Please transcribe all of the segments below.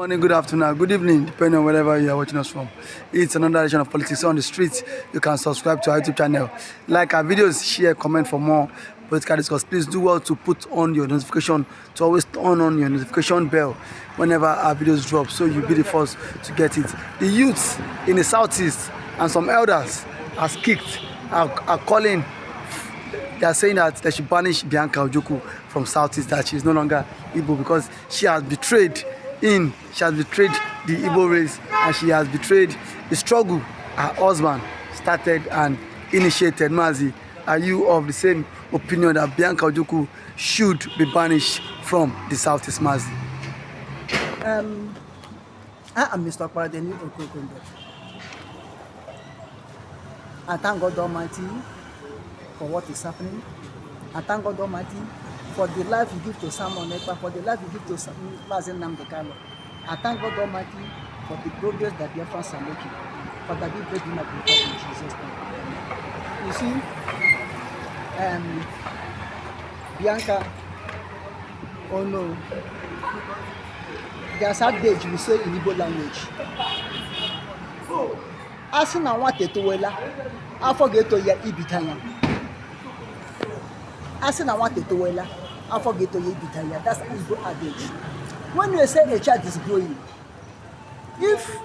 Morning, good afternoon, good evening, depending on wherever you are watching us from. It's another edition of Politics on the Street. You can subscribe to our YouTube channel, like our videos, share, comment for more political discourse. Please do well to put on your notification, to always turn on your notification bell whenever our videos drop, so you'll be the first to get it. The youths in the southeast and some elders are calling. They are saying that they should banish Bianca Ojukwu from Southeast, that she is no longer Igbo because she has betrayed the Igbo race, and she has betrayed the struggle her husband started and initiated. Mazi, are you of the same opinion that Bianca Ojukwu should be banished from the Southeast, Mazi? I am Mr. Paradeni Okokondo. I thank God Almighty for what is happening. I thank God Almighty for the life you give to Simon Ekpa, for the life you give to nnamdikanu. I thank God Almighty for the progress that BiAFRANS are making. For that we break in Jesus' name. You see, Bianca, oh no, there's adage we say in Igbo language. Asi na nwata etowela, afọ ga-eto ya ibitanya. Asi na nwata etowela, afọ ga-eto ya ibitanya. That's an Igbo adage. When you say a child is growing, if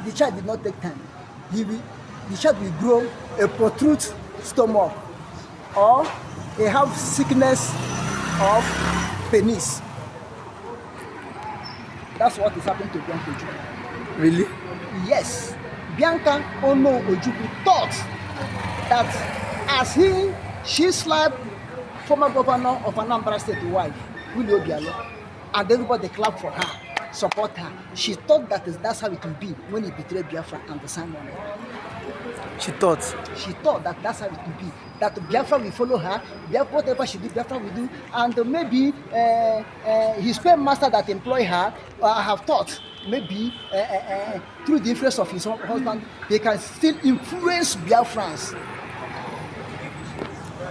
the child did not take time, the child will grow a protrude stomach, or he have sickness of penis. That's what is happening to Bianca Ojukwu. Really? Yes, Bianca Ojukwu thought that as she slapped former governor of Anambra State wife, Ordeal, and everybody clapped for her, support her. She thought that's how it will be when he betrayed Biafra and the Simon. She thought that that's how it will be. That Biafra will follow her, whatever she do, Biafra will do, and maybe his paymaster that employ her have thought maybe through the influence of his husband, they can still influence BiAFRANS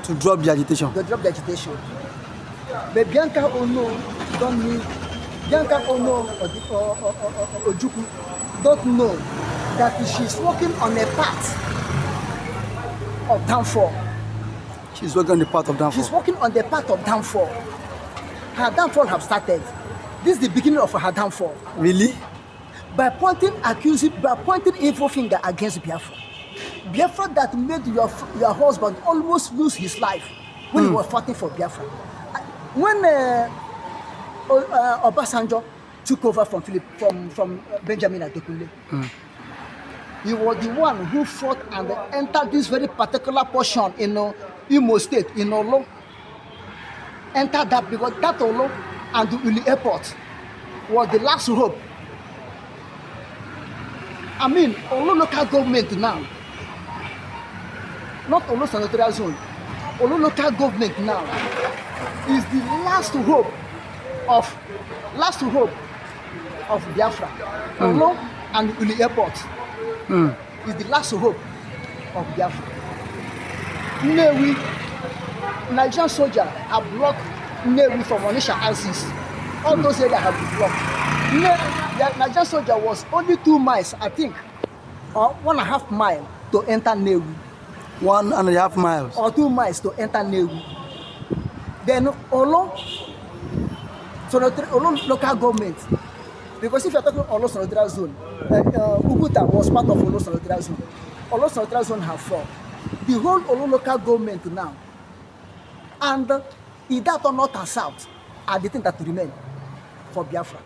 to drop the agitation. But Bianca Ojukwu don't know that she's working on a path of downfall. She's working on the path of downfall. She's working on the path of downfall. Her downfall have started. This is the beginning of her downfall. Really? By pointing evil finger against Biafra. Biafra that made your husband almost lose his life when he was fighting for Biafra. When Obasanjo took over from Benjamin Adekunle, he was the one who fought and entered this very particular portion in Imo State, in Olo. Entered that because that Olo and the Uli Airport was the last hope. I mean, Olo local government now, not Olo senatorial zone, Olo local government now is the last hope of Biafra. Olo and Uli Airport is the last hope of Biafra. Nnewi, Nigerian soldiers have blocked Nnewi from Onitsha axis. All those areas have been blocked. The Nigerian soldier was only 2 miles, I think, or 1.5 miles to enter Nnewi. 1.5 miles? Or 2 miles to enter Nnewi. Then Olo local government, because if you're talking Olo senatorial zone, Uguta was part of Olo senatorial zone. Olo senatorial zone have 4. The whole Olo local government now, and either north and south, are the things that remain for Biafra.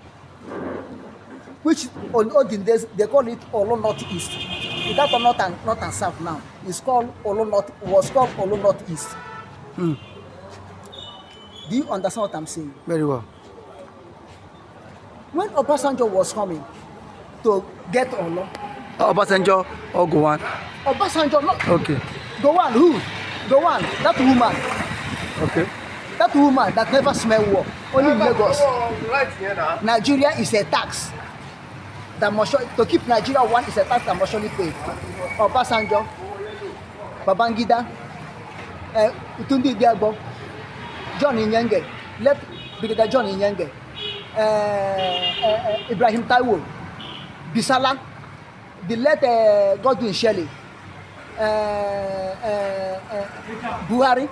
Which on olden days they call it Olo Northeast. Either north and south now is called Olo Northeast. Do you understand what I'm saying? Very well. When Obasanjo was coming to get Olo, Obasanjo or Gowon? Obasanjo, no. Okay. Gowon, who? Gowon, that woman. Okay. That woman that never smell war, only in Lagos. Nigeria is a tax that must to keep Nigeria one is a tax that must surely pay. Obasanjo, Babangida, Utundi Diagbo, John Inyenge, left Brigadier John Inyenge, Ibrahim Taiwo, Bisala, the late Godwin Shelley, Buhari,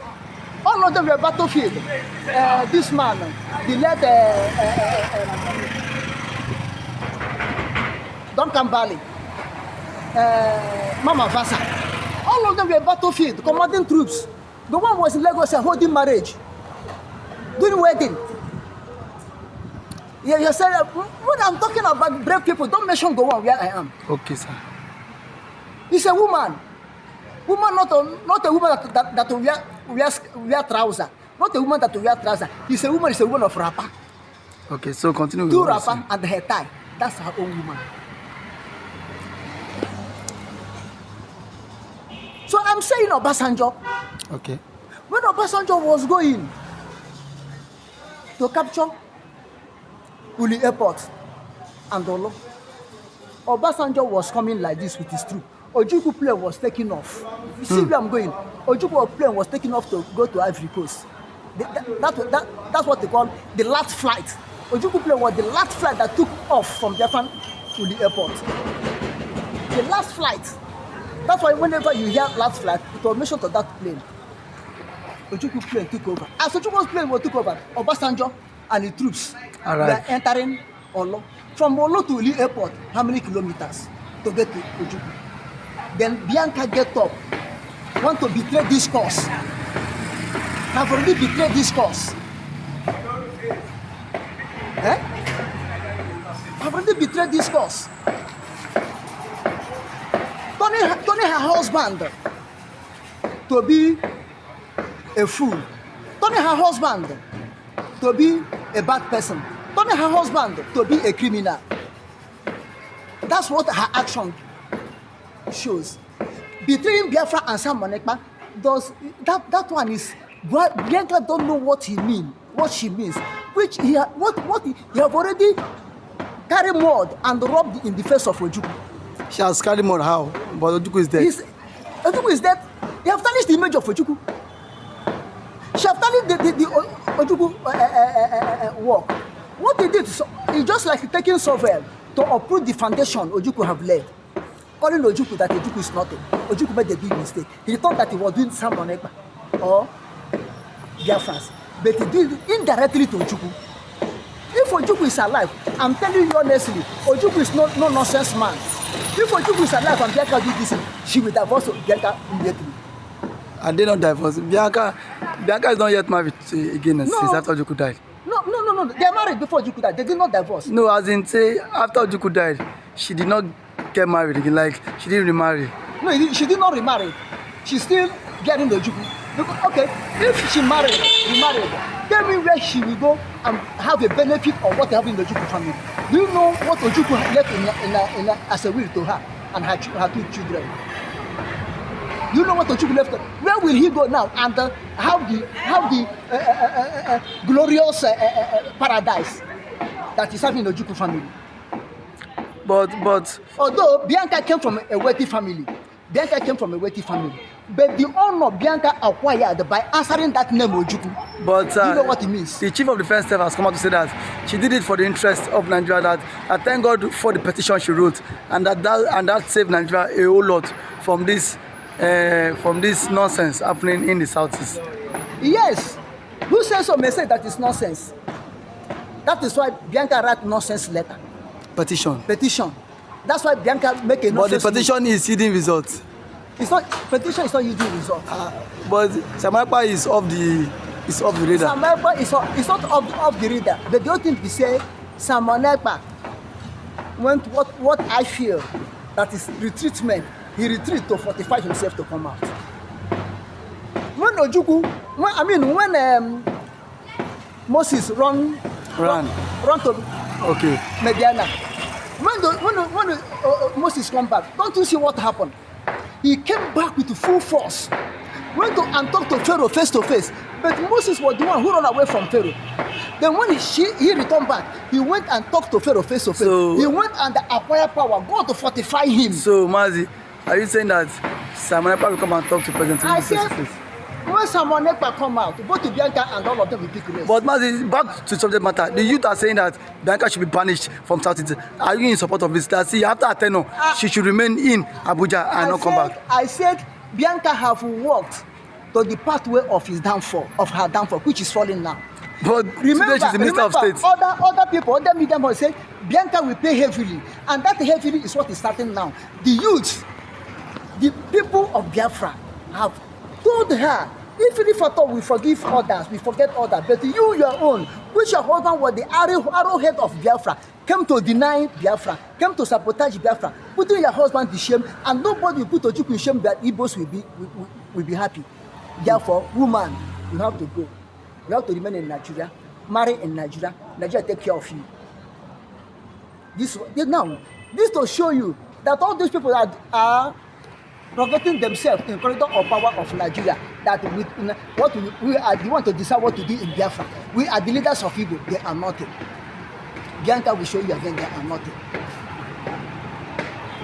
all of them were battlefield. This man, the late Duncan Bali, Mama Vasa, all of them were battlefield, commanding troops. The one was in Lagos holding marriage, doing wedding. Yeah, you said when I'm talking about brave people, don't mention the one where I am. Okay, sir. It's a woman. Woman, not a woman that wear trouser. Not a woman that wear trouser. It's a woman of wrapper. Okay, so continue with Two what you're wrapper saying. and her tie. That's her own woman. So I'm saying Obasanjo. Okay. When Obasanjo was going to capture Uli Airport and Olo, Obasanjo was coming like this with his troop. Ojukwu plane was taking off. You see where I'm going? Ojukwu plane was taking off to go to Ivory Coast. That's what they call the last flight. Ojukwu plane was the last flight that took off from Biafran Uli Airport. The last flight. That's why whenever you hear last flight, it was mentioned to that plane. Ojukwu plane took over. As Ojukwu's plane took over, Obasanjo and the troops were entering Olo. From Olo to Uli Airport, how many kilometers to get to Ojukwu? Then Bianca get up, want to betray this cause. Have already betrayed this cause. Have already betrayed this cause. Turning her husband to be a fool. Turning her husband to be a bad person. Turning her husband to be a criminal. That's what her action shows. Betraying Biafra and Simon Ekpa, that one is Bianca don't know what she means. Which he have already carried mud and rubbed in the face of Ojukwu. She has carried mud how? But Ojukwu is dead. Ojukwu is dead. They have tarnished the image of Ojukwu. She have tarnished the Ojukwu work. What they did is just like taking shovel to uproot the foundation Ojukwu have laid. Calling Ojukwu that Ojukwu is nothing. Ojukwu made a big mistake. He thought that he was doing Simon Ekpa or BiAFRANS, but he did it indirectly to Ojukwu. If Ojukwu is alive, I'm telling you honestly, Ojukwu is no nonsense man. If Ojukwu is alive and Bianca did this, she will divorce Bianca immediately. And they don't divorce. Bianca is not yet married again since after Ojukwu died. No. They are married before Ojukwu died. They did not divorce. No, as in say after Ojukwu died, she did not get married again. Like she didn't remarry. No, she did not remarry. She's still getting the Ojukwu. Because, okay, if she remarried, tell me where she will go and have a benefit of what happened in the Ojukwu family. Do you know what Ojukwu left in as a will to her and her two children? Do you know what Ojukwu left? Where will he go now and have the glorious paradise that is having the Ojukwu family? But although Bianca came from a wealthy family, but the honor Bianca acquired by answering that name Ojukwu. But you know what it means. The chief of defense staff has come out to say that she did it for the interest of Nigeria. That thank God for the petition she wrote, and that saved Nigeria a whole lot from this nonsense happening in the southeast. Yes, who says so may say that is nonsense. That is why Bianca wrote nonsense letter. Petition. That's why Bianca make a nonsense. But the petition is yielding results. Petition is not yielding results. But Simon Ekpa is off the radar. Simon Ekpa is not off the radar. But the other thing we say, Simon Ekpa went what I feel that is retreatment. He retreated to fortify himself to come out. When Moses run to Mediana. When Moses come back, don't you see what happened? He came back with full force, went to and talked to Pharaoh face to face. But Moses was the one who ran away from Pharaoh. Then when he returned back, he went and talked to Pharaoh face to face. He went and acquired power, God to fortify him. So Mazi, are you saying that Simon Ekpa will come and talk to President Tinubu face to face? when someone Ekpa come out, both to Bianca and all of them will pick race. But Mazi, back to subject matter. The youth are saying that Bianca should be banished from South East. Are you in support of this? That see, after her tenure, she should remain in Abuja and not come back. I said Bianca have walked to the pathway of his downfall, of her downfall, which is falling now. But today she's the Minister of State. Other people, other media will say Bianca will pay heavily, and that heavily is what is starting now. The youth, the people of Biafra have told her, even if at all we forgive others, we forget others, but you, your own, which your husband was the arrowhead of Biafra, came to deny Biafra, came to sabotage Biafra, putting your husband to shame, and nobody will put Ojukwu in shame that Igbos will be happy. Therefore, woman, you have to go. You have to remain in Nigeria, marry in Nigeria, Nigeria take care of you. This to show you that all these people that are forgetting themselves in corridor of power of Nigeria, that we are the one to decide what to do in Biafra. We are the leaders of Igbo, they are nothing. Bianca will show you again they are nothing.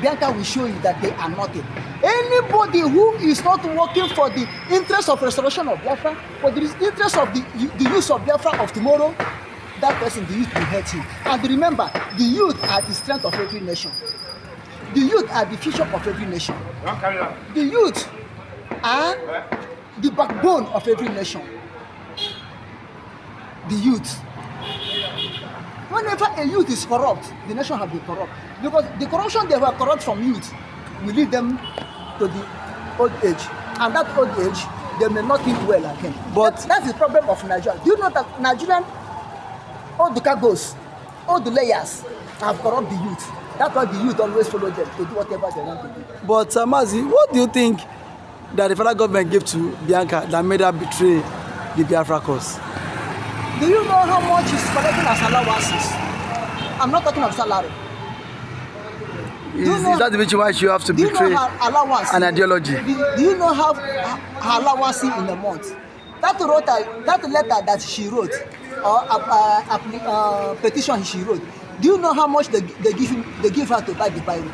Bianca will show you that they are nothing. Anybody who is not working for the interest of restoration of Biafra, for the interest of the use of Biafra of tomorrow, that person, the youth will hurt him. And remember, the youth are the strength of every nation. The youth are the future of every nation. The youth are the backbone of every nation. The youth. Whenever a youth is corrupt, the nation has been corrupt. Because the corruption they were corrupt from youth will lead them to the old age. And that old age, they may not think well again. But that's the problem of Nigeria. Do you know that Nigerian, all the cargoes, all the layers have corrupt the youth? That's why the youth always follow them to do whatever they want to do. But Mazi, what do you think that the federal government gave to Bianca that made her betray the Biafra cause? Do you know how much is collecting as allowances? I'm not talking of salary. Is that the reason why she have to betray an ideology? Do you know how her allowance in a month? That letter that she wrote, or petition she wrote, do you know how much they give her to buy the Bible?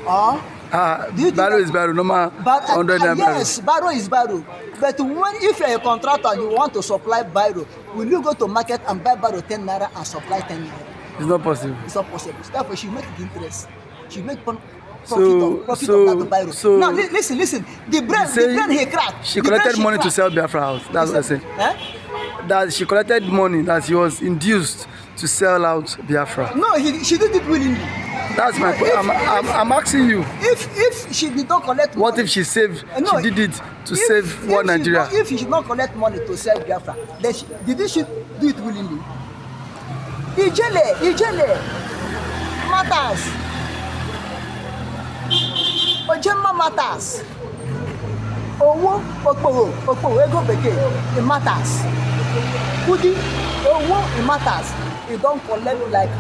Baro is Baro, normal 100 naira. Yes, Baro is Baro. But if you're a contractor and you want to supply Biro, will you go to market and buy Biro 10 naira and supply 10 naira? It's not possible. It's not possible. Therefore, she make the interest. She make profit of that Biro. So now listen. The brain he cracked. She collected money to sell Biafra house. That's what I said. That she collected money that she was induced to sell out Biafra. No, she did it willingly. That's my point. I'm asking you. If she did not collect money, what if she saved? She did it to save one Nigeria. If she did not collect money to sell Biafra, then did she do it willingly? Ijele matters. Ojema matters. Owo okpowo ego bekee, it matters. Kudi owo, it matters. You don't collect like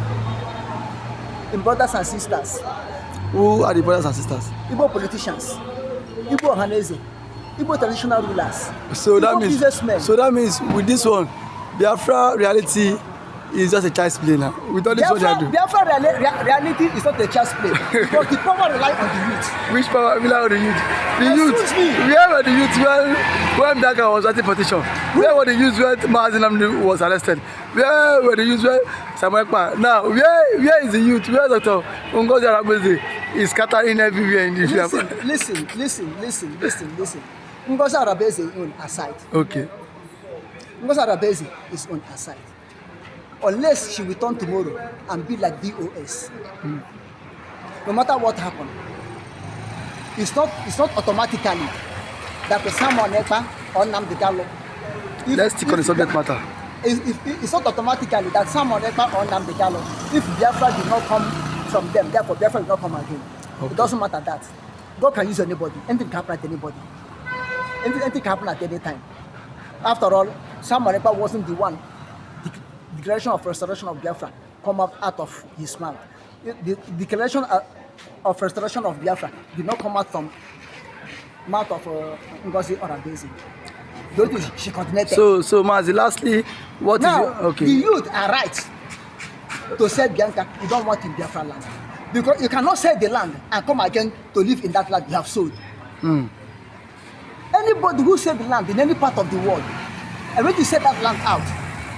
in brothers and sisters. Who are the brothers and sisters? Igbo politicians, Igbo Hanese, Igbo traditional rulers. So Igbo that means with this one, Biafra reality is just a child's play now. With all this what they are doing. Biafra reality is not a child's play because the power relies on the youth. Which power rely on the youth? The youth. Where were the youth when Bianca was writing petition? Where were the youth when nnamdikanu was arrested? Where were the youth when Ekpa? Now, where is the youth? Where Dr. Ngozi Arabese is scattering everywhere in the Biafra? Listen. Ngozi Arabese is on aside. Okay. Ngozi Arabese is on aside. Unless she return tomorrow and be like DOS. No matter what happens, it's not automatically that the someone Ekpa or nnamdikanu. Let's stick on the subject matter. It's not automatically that someone Ekpa or nnamdikanu. If Biafra did not come from them, therefore Biafra did not come again. Okay. It doesn't matter that. God can use anybody. Anything can happen at anybody. Anything can happen at any time. After all, someone Ekpa wasn't the one. The declaration of restoration of Biafra come out of his mouth. The declaration of restoration of Biafra did not come out from mouth of Ngozi Arabese. She continued. So Mazi, lastly, what now, is your, okay? The youth are right to say Bianca, you don't want in Biafra land. Because you cannot sell the land and come again to live in that land you have sold. Anybody who sell the land in any part of the world, and when you sell that land out,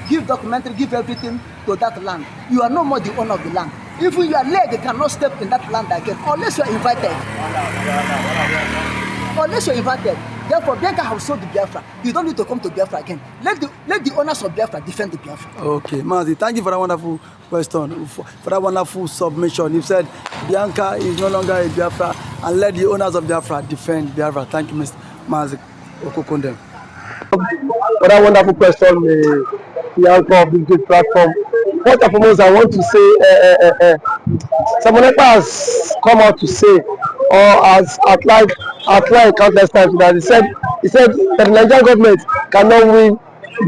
give documentary, give everything to that land, you are no more the owner of the land. Even your leg cannot step in that land again unless you are invited. Unless you are invited. Therefore, Bianca has sold the Biafra. You don't need to come to Biafra again. Let the owners of Biafra defend the Biafra. Okay, Mazi, thank you for that wonderful question, for that wonderful submission. You said Bianca is no longer a Biafra, and let the owners of Biafra defend Biafra. Thank you, Mr. Mazi Okokondem. For that wonderful question, Bianca of this great platform. First and foremost, I want to say, someone has come out to say, or has outlined countless times that he said that the Nigerian government cannot win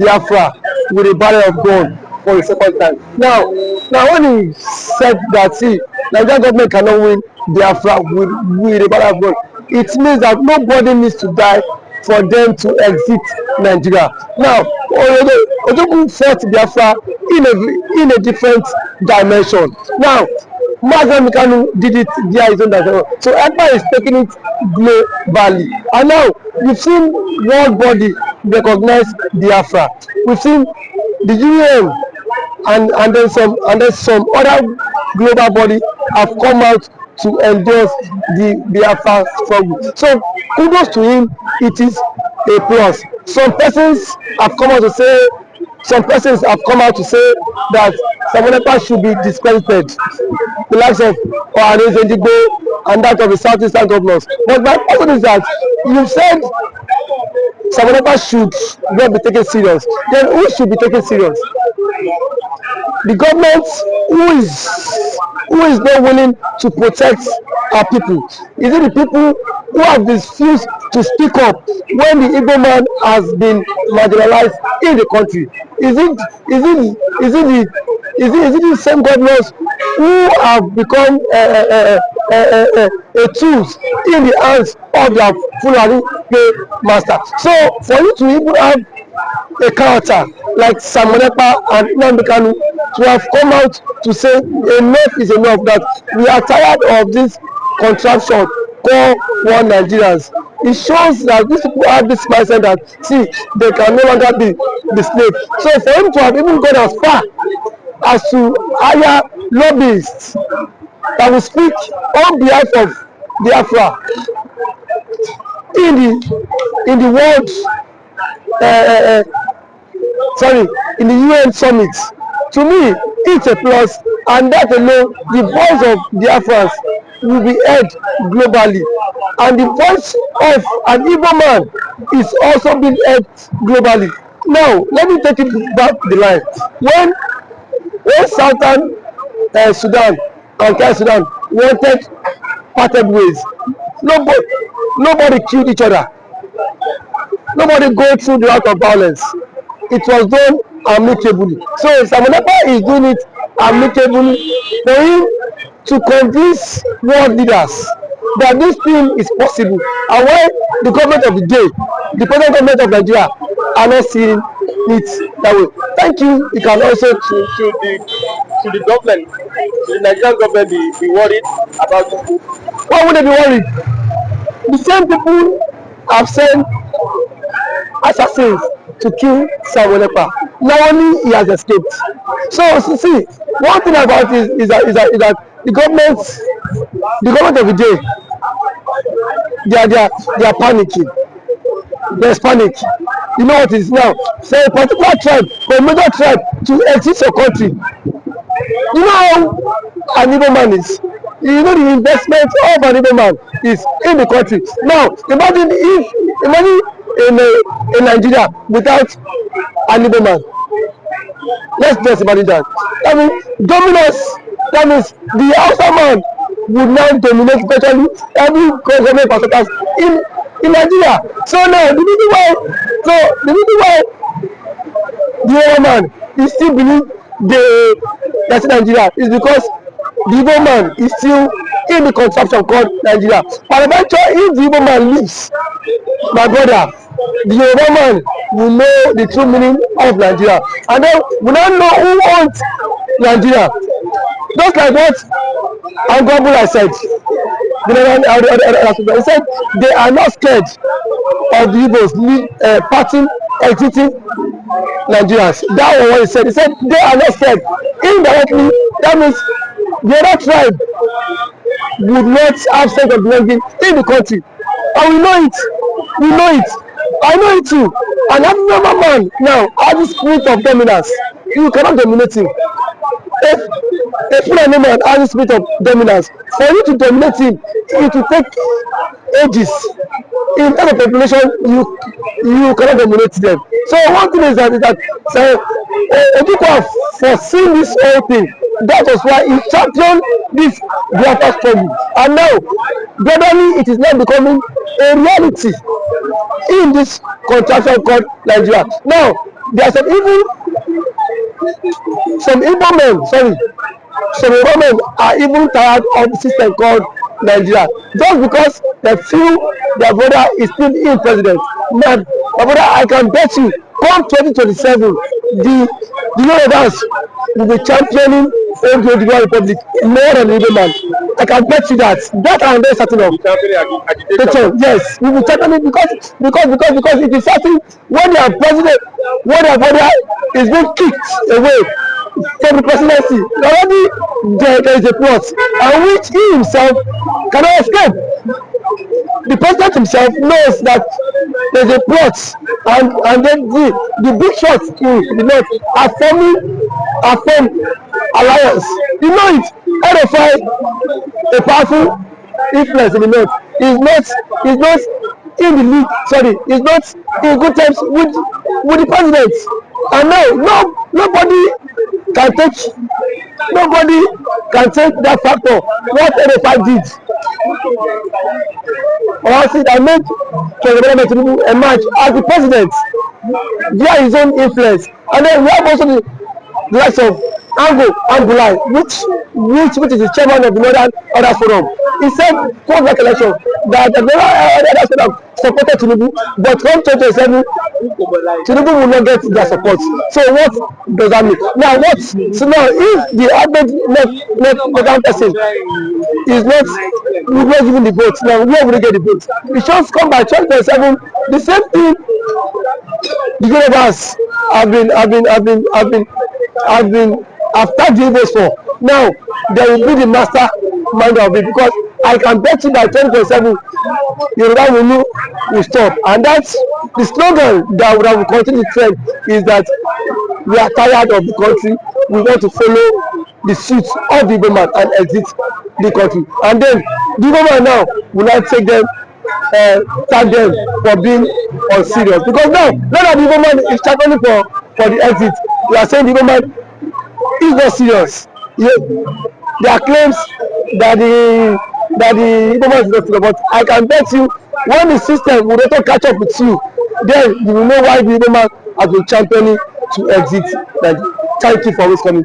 Biafra with a barrel of gun for the second time. Now when he said that, see, Nigerian government cannot win Biafra with a barrel of gun, it means that nobody needs to die for them to exit Nigeria. Now, Ojukwu fought Biafra in a different dimension. Now, nnamdikanu did it via his own dimension. So Ekpa is taking it globally. And now, we've seen world body recognize Biafra. We've seen the UN and then some other global body have come out to endorse the Biafra struggle. So kudos to him, it is a plus. Some persons have come out to say that Samonekpa should be discredited, the likes of Igbo and that of the southeastern governors. But my question is that you said Samonekpa should not be taken serious. Then who should be taken serious? The government who is not willing to protect our people? Is it the people who have refused to speak up when the Igbo man has been marginalized in the country? Is it the same governors who have become a tools in the hands of their Fulani master? So for you to even have a character like Samonekpa and nnamdikanu to have come out to say enough is enough, that we are tired of this contraption called one Nigerians. It shows that these people have this mindset that, see, they can no longer be the slave. So for him to have even gone as far as to hire lobbyists that will speak on behalf of Biafra in the world in the UN summit, to me it's a plus, and that alone, the voice of BiAFRANS will be heard globally, and the voice of an Igbo man is also being heard globally. Now let me take it back the line. When Southern Sudan and South Sudan wanted parted ways, nobody killed each other. Nobody go through the route of violence. It was done amicably. So Samonekpa is doing it amicably for him to convince world leaders that this thing is possible, and why the government of the day, the present government of Nigeria, are not seeing it that way. Thank you. You can also to the government, to the Nigerian government, be worried about this. Why would they be worried? The same people have sent assassins to kill Samonekpa. Now only he has escaped. So see, one thing about it is that the government of the day, they are panicking. There's panic. You know what it is now? Say a particular tribe or a major tribe to exit your country. You know how an Igbo man is. You know the investment of an Igbo man is in the country. Now imagine in Nigeria without an Igbo man. Let's just imagine that. I mean, dominance. That means the outside man would now dominate virtually every government parastatals in Nigeria. So now the reason why the Igbo man is still believe that's Nigeria is because the Igbo man is still in the contraption called Nigeria. And eventually, if the Igbo man leaves, my brother, the Yoruba man will know the true meaning of Nigeria, and then we now know who owns Nigeria. Just like what Angobula said, he said they are not scared of the Igbos parting, exiting Nigerians. That was what he said. He said they are not scared. Indirectly, that means the other tribe would not have sense of belonging in the country. And we know it. We know it. I know it too. An African man now has the spirit of dominance. You cannot dominate him. If a Fulani man has the spirit of dominance, for you to dominate him, it will take ages. In terms of population, you cannot dominate them. So one thing is that Ojukwu foreseen this whole thing. That was why he championed this BiAFRA struggle. And now, gradually, it is now becoming a reality in this contraction called Nigeria. Now, there are some Igbo men are even tired of the system called Nigeria. Just because they feel their brother is still in president. Now, my brother, I can bet you, come 2027, the Yorubas will be championing the Republic more than the Igbo man. I can bet you that. That and then certain of. Yes, we will championing because it is certain when their president, when their brother is being kicked away from the presidency, already there is a plot, and which he himself cannot escape. The president himself knows that there is a plot, and then the big shots in the north are formed alliance. You know it. RFI, a powerful influence in the north, is not in the league. Sorry, is not in good terms with the president. And now nobody can take that factor. What RFI did. Or see that made President Tinubu emerge as the president via his own influence. And then we have also the likes of Angulai, which is the chairman of the Northern Order Forum. He said, post that election, that the Northern Order Forum supported Tinubu, but come 2027, Tinubu will not get their support. So what does that mean? Now so now if the average left person is not giving the vote, now where will they get the vote? The shots come by 2027, the same thing the Yorubas have been tagged the Igbos for. Now they will be the mastermind of it, because I can bet you by 2027 Yoruba will stop. And that's the slogan that will continue to trend, is that we are tired of the country, we want to follow the suit of the Igbo man and exit the country. And then the Igbo man now will not take them, tag them for being unserious, because now that the Igbo man is championing for the exit, we are saying the Igbo man is not serious. Yeah. There are claims that the Igbo man is not serious, but I can bet you when the system will not catch up with you, then you will know why the Igbo man has been championing to exit. Thank you for always coming.